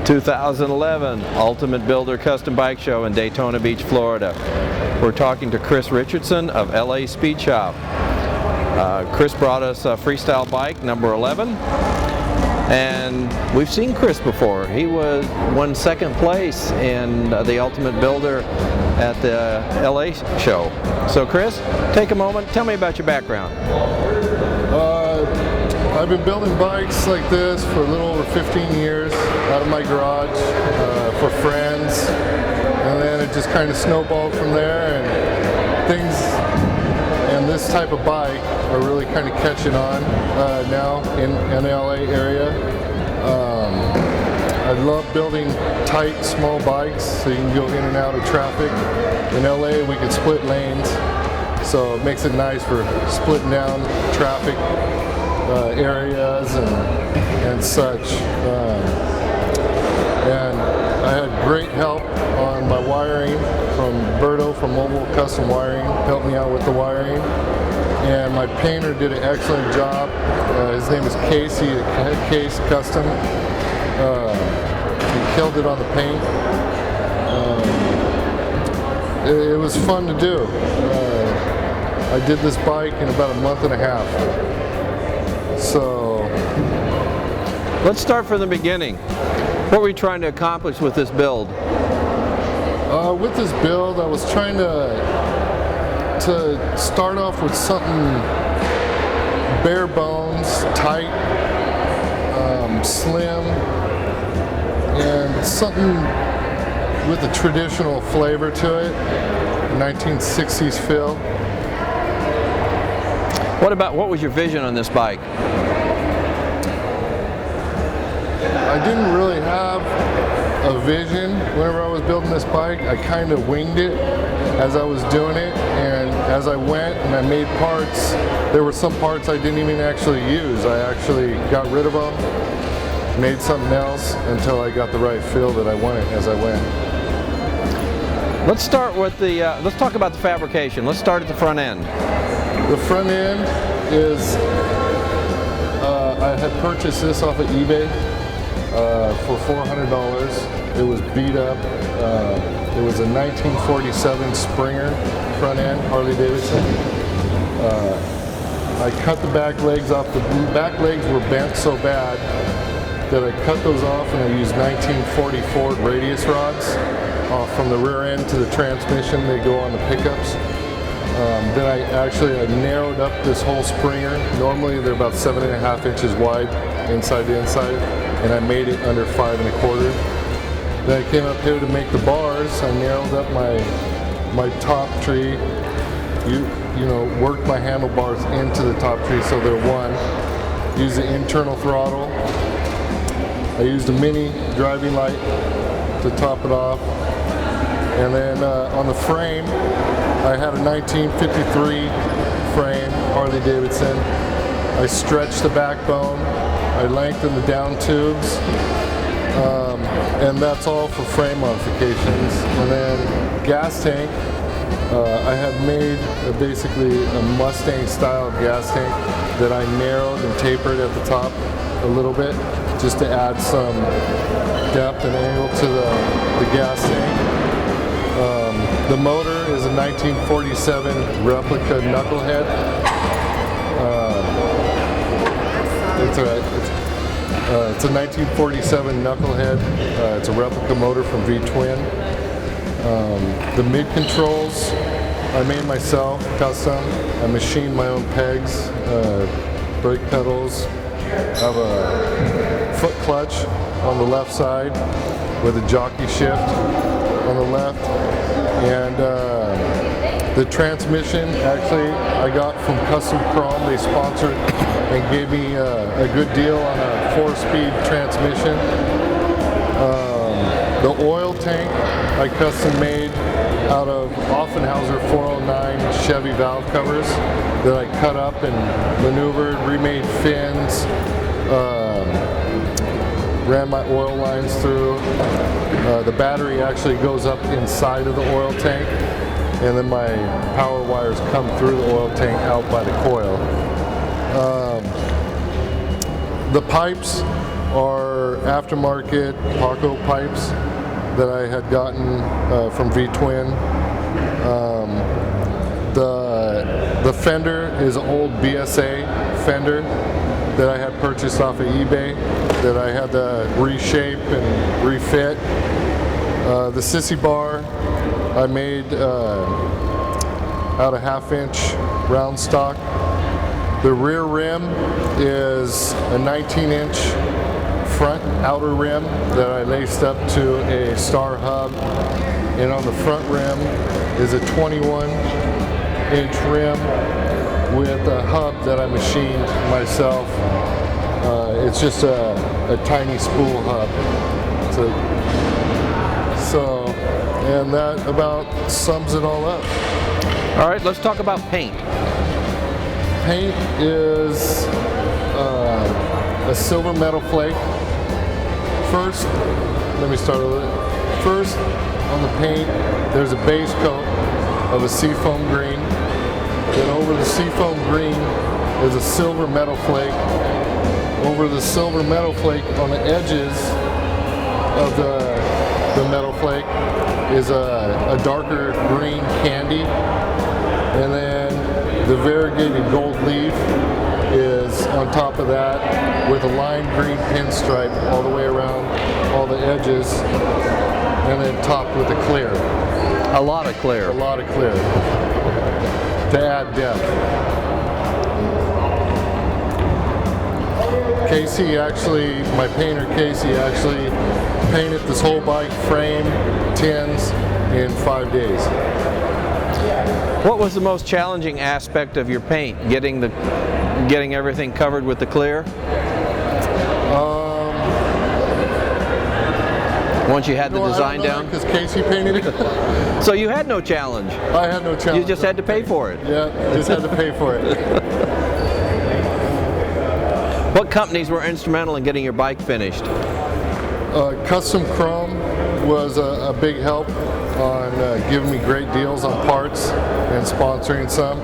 2011 Ultimate Builder Custom Bike Show in Daytona Beach, Florida. We're talking to Chris Richardson of LA Speed Shop. Chris brought us a freestyle bike, number 11, and we've seen Chris before. He won second place in the Ultimate Builder at the LA show. So Chris, take a moment, tell me about your background. I've been building bikes like this for a little over 15 years out of my garage for friends, and then it just kind of snowballed from there, and things and this type of bike are really kind of catching on now in the LA area. I love building tight, small bikes so you can go in and out of traffic. In LA we can split lanes, so it makes it nice for splitting down traffic areas and such. And I had great help on my wiring from Berto from Mobile Custom Wiring, helped me out with the wiring. And my painter did an excellent job. His name is Casey at Case Custom. He killed it on the paint. It was fun to do. I did this bike in about a month and a half. So let's start from the beginning. What were you trying to accomplish with this build? With this build, I was trying to start off with something bare bones, tight, slim, and something with a traditional flavor to it, 1960s feel. What was your vision on this bike? I didn't really have a vision whenever I was building this bike. I kind of winged it as I was doing it, and as I went and I made parts, there were some parts I didn't even actually use. I actually got rid of them, made something else until I got the right feel that I wanted as I went. Let's start with let's talk about the fabrication. Let's start at the front end. The front end is, I had purchased this off of eBay for $400. It was beat up. It was a 1947 Springer front end, Harley Davidson. I cut the back legs off. The back legs were bent so bad that I cut those off, and I used 1944 radius rods from the rear end to the transmission. They go on the pickups. Then I narrowed up this whole Springer. Normally they're about 7.5 inches wide inside to inside, and I made it under 5 1/4. Then I came up here to make the bars. I narrowed up my top tree. Worked my handlebars into the top tree so they're one. Used the internal throttle. I used a mini driving light to top it off. And then on the frame, I had a 1953 frame, Harley Davidson. I stretched the backbone, I lengthened the down tubes, and that's all for frame modifications. And then gas tank, I had made basically a Mustang style gas tank that I narrowed and tapered at the top a little bit just to add some depth and angle to the gas tank. The motor is a 1947 replica knucklehead. It's a 1947 knucklehead. It's a replica motor from V-Twin. The mid controls I made myself, custom. I machined my own pegs, brake pedals. I have a foot clutch on the left side with a jockey shift on the left. And the transmission, actually, I got from Custom Chrome. They sponsored and gave me a good deal on a 4-speed transmission. The oil tank I custom made out of Offenhauser 409 Chevy valve covers that I cut up and maneuvered, remade fins, ran my oil lines through. The battery actually goes up inside of the oil tank, and then my power wires come through the oil tank out by the coil. The pipes are aftermarket Paco pipes that I had gotten from V-Twin. The fender is an old BSA fender that I had purchased off of eBay that I had to reshape and refit. The sissy bar I made out of 1/2-inch round stock. The rear rim is a 19-inch front outer rim that I laced up to a star hub, and on the front rim is a 21-inch rim with a hub that I machined myself. It's just a tiny spool hub. And that about sums it all up. All right, let's talk about paint. Paint is a silver metal flake. First, let me start with it. First, on the paint, there's a base coat of a seafoam green. Then over the seafoam green is a silver metal flake. Over the silver metal flake, on the edges of the metal flake, is a darker green candy. And then the variegated gold leaf is on top of that with a lime green pinstripe all the way around all the edges, and then topped with a clear. A lot of clear. A lot of clear to add depth. Casey actually, my painter Casey actually painted this whole bike frame, tins in 5 days. What was the most challenging aspect of your paint? Getting everything covered with the clear? Once you had the design down? Because Casey painted it. So you had no challenge? I had no challenge. You just had to pay for it? Yeah, just had to pay for it. What companies were instrumental in getting your bike finished? Custom Chrome was a big help on giving me great deals on parts and sponsoring some.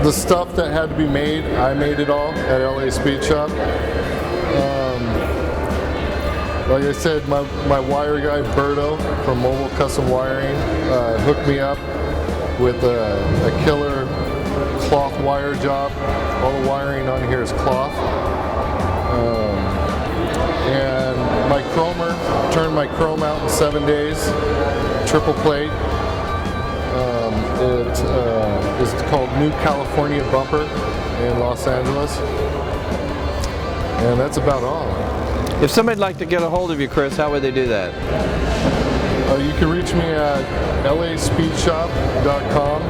The stuff that had to be made, I made it all at LA Speed Shop. Like I said, my wire guy, Berto from Mobile Custom Wiring, hooked me up with a killer cloth wire job. All the wiring on here is cloth. And my chromer turned my chrome out in 7 days, triple plate. It is called New California Bumper in Los Angeles. And that's about all. If somebody'd like to get a hold of you, Chris, how would they do that? You can reach me at laspeedshop.com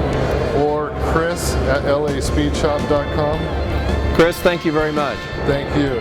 or Chris at laspeedshop.com. Chris, thank you very much. Thank you.